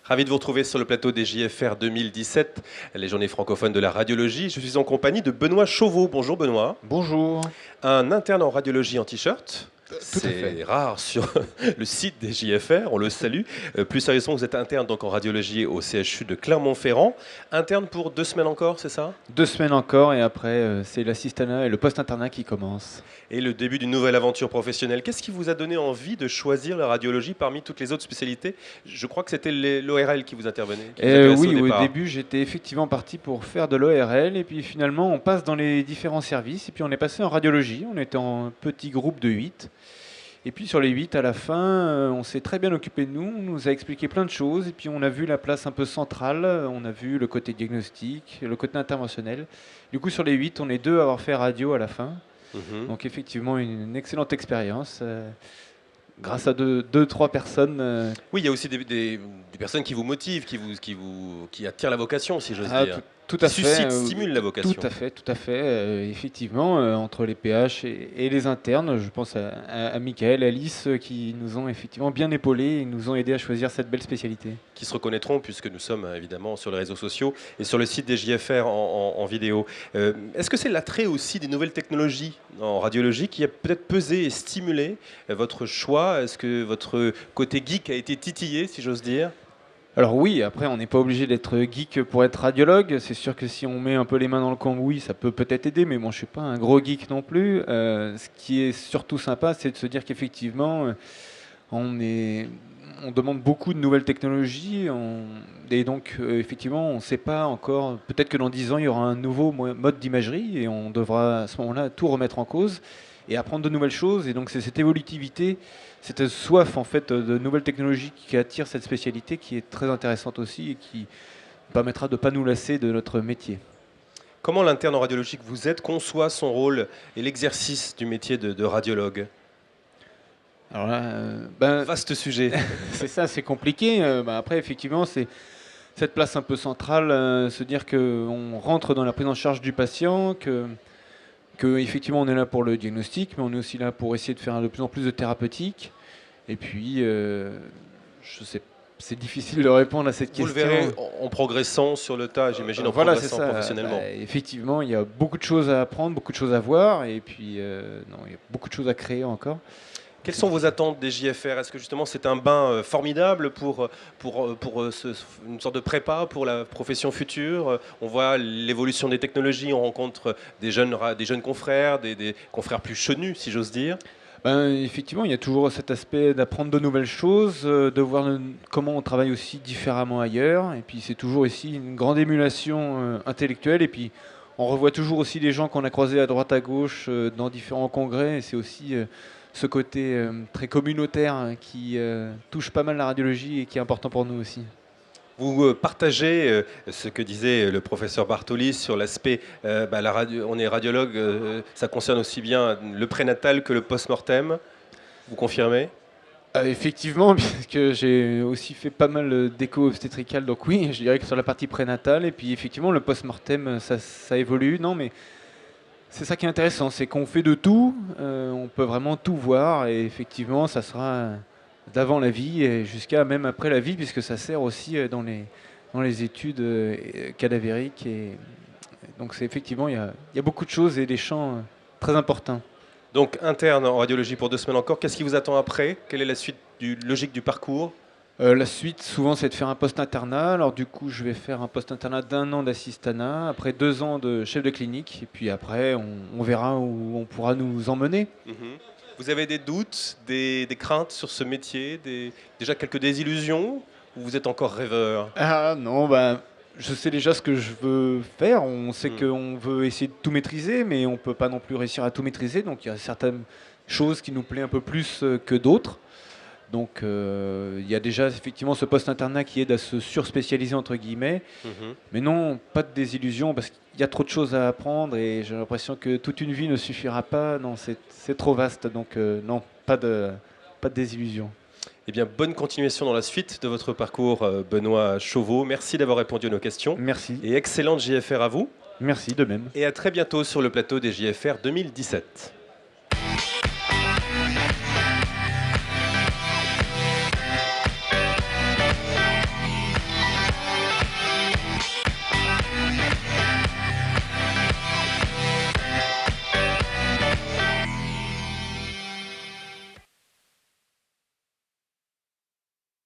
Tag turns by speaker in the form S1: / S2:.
S1: Ravi de vous retrouver sur le plateau des JFR 2017, les journées francophones de la radiologie. Je suis en compagnie de Benoît Chauveau. Bonjour Benoît.
S2: Bonjour.
S1: Un interne en radiologie en t-shirt.
S2: Tout à fait.
S1: C'est rare sur le site des JFR, on le salue. Plus sérieusement, vous êtes interne donc en radiologie au CHU de Clermont-Ferrand. Interne pour 2 semaines encore, c'est ça?
S2: 2 semaines encore et après c'est l'assistanat et le post-internat qui commencent.
S1: Et le début d'une nouvelle aventure professionnelle. Qu'est-ce qui vous a donné envie de choisir la radiologie parmi toutes les autres spécialités? Je crois que c'était l'ORL qui vous intervenait.
S2: Oui, au début j'étais effectivement parti pour faire de l'ORL et puis finalement on passe dans les différents services et puis on est passé en radiologie. On était en petit groupe de 8. Et puis sur les 8, à la fin, on s'est très bien occupé de nous, on nous a expliqué plein de choses, et puis on a vu la place un peu centrale, on a vu le côté diagnostic, le côté interventionnel. Du coup, sur les 8, on est 2 à avoir fait radio à la fin. Donc effectivement, une excellente expérience. Grâce à 2-3 personnes.
S1: Oui, il y a aussi des personnes qui vous motivent, qui attirent la vocation, si j'ose dire.
S2: Tout à fait.
S1: Stimulent la vocation.
S2: Tout à fait. Effectivement, entre les PH et les internes, je pense à Michael, Alice, qui nous ont effectivement bien épaulés et nous ont aidés à choisir cette belle spécialité.
S1: Qui se reconnaîtront, puisque nous sommes évidemment sur les réseaux sociaux et sur le site des JFR en vidéo. Est-ce que c'est l'attrait aussi des nouvelles technologies en radiologie qui a peut-être pesé et stimulé votre choix? Est-ce que votre côté geek a été titillé, si j'ose dire?
S2: Alors oui, après on n'est pas obligé d'être geek pour être radiologue. C'est sûr que si on met un peu les mains dans le cambouis, ça peut peut-être aider, mais bon, je suis pas un gros geek non plus. Ce qui est surtout sympa, c'est de se dire qu'effectivement, on demande beaucoup de nouvelles technologies, et donc effectivement, on ne sait pas encore. Peut-être que dans 10 ans, il y aura un nouveau mode d'imagerie, et on devra à ce moment-là tout remettre en cause et apprendre de nouvelles choses. Et donc c'est cette évolutivité, cette soif en fait de nouvelles technologies qui attire cette spécialité, qui est très intéressante aussi et qui permettra de ne pas nous lasser de notre métier.
S1: Comment l'interne en radiologie que vous êtes conçoit son rôle et l'exercice du métier de radiologue?
S2: Alors là,
S1: vaste sujet.
S2: C'est ça, c'est compliqué. Après, effectivement, c'est cette place un peu centrale, se dire qu'on rentre dans la prise en charge du patient, que effectivement on est là pour le diagnostic, mais on est aussi là pour essayer de faire de plus en plus de thérapeutique. Et puis, je sais, c'est difficile de répondre à cette question.
S1: Vous le verrez en progressant sur le tas, j'imagine, en progressant professionnellement.
S2: Effectivement, il y a beaucoup de choses à apprendre, beaucoup de choses à voir, et puis il y a beaucoup de choses à créer encore.
S1: Quelles sont vos attentes des JFR? Est-ce que justement c'est un bain formidable pour une sorte de prépa pour la profession future? On voit l'évolution des technologies, on rencontre des jeunes confrères, des confrères plus chenus, si j'ose dire.
S2: Effectivement, il y a toujours cet aspect d'apprendre de nouvelles choses, de voir comment on travaille aussi différemment ailleurs. Et puis c'est toujours ici une grande émulation intellectuelle. Et puis on revoit toujours aussi des gens qu'on a croisés à droite à gauche dans différents congrès. Et c'est aussi ce côté très communautaire qui touche pas mal la radiologie et qui est important pour nous aussi.
S1: Vous partagez ce que disait le professeur Bartoli sur l'aspect, on est radiologue, ça concerne aussi bien le prénatal que le post-mortem. Vous confirmez?
S2: Effectivement, puisque j'ai aussi fait pas mal d'écho-obstétrical, donc oui, je dirais que sur la partie prénatale, et puis effectivement le post-mortem, ça évolue. Non, mais c'est ça qui est intéressant, c'est qu'on fait de tout, on peut vraiment tout voir, et effectivement ça sera d'avant la vie et jusqu'à même après la vie, puisque ça sert aussi dans les études cadavériques. Et donc c'est effectivement, il y a beaucoup de choses et des champs très importants.
S1: Donc interne en radiologie pour 2 semaines encore, qu'est-ce qui vous attend après? Quelle est la suite logique du parcours?
S2: La suite, souvent, c'est de faire un post-internat. Alors du coup, je vais faire un post-internat d'1 an d'assistanat, après 2 ans de chef de clinique, et puis après, on verra où on pourra nous emmener.
S1: Vous avez des doutes, des craintes sur ce métier, déjà quelques désillusions, ou vous êtes encore rêveur?
S2: Ah non, je sais déjà ce que je veux faire. On sait qu'on veut essayer de tout maîtriser, mais on ne peut pas non plus réussir à tout maîtriser. Donc il y a certaines choses qui nous plaisent un peu plus que d'autres. Donc il y a déjà effectivement ce post-internat qui aide à se surspécialiser entre guillemets. Mais non, pas de désillusion parce qu'il y a trop de choses à apprendre et j'ai l'impression que toute une vie ne suffira pas. Non, c'est trop vaste. Donc non, pas de désillusion.
S1: Eh bien, bonne continuation dans la suite de votre parcours, Benoît Chauveau. Merci d'avoir répondu à nos questions.
S2: Merci.
S1: Et excellente JFR à vous.
S2: Merci de même.
S1: Et à très bientôt sur le plateau des JFR 2017.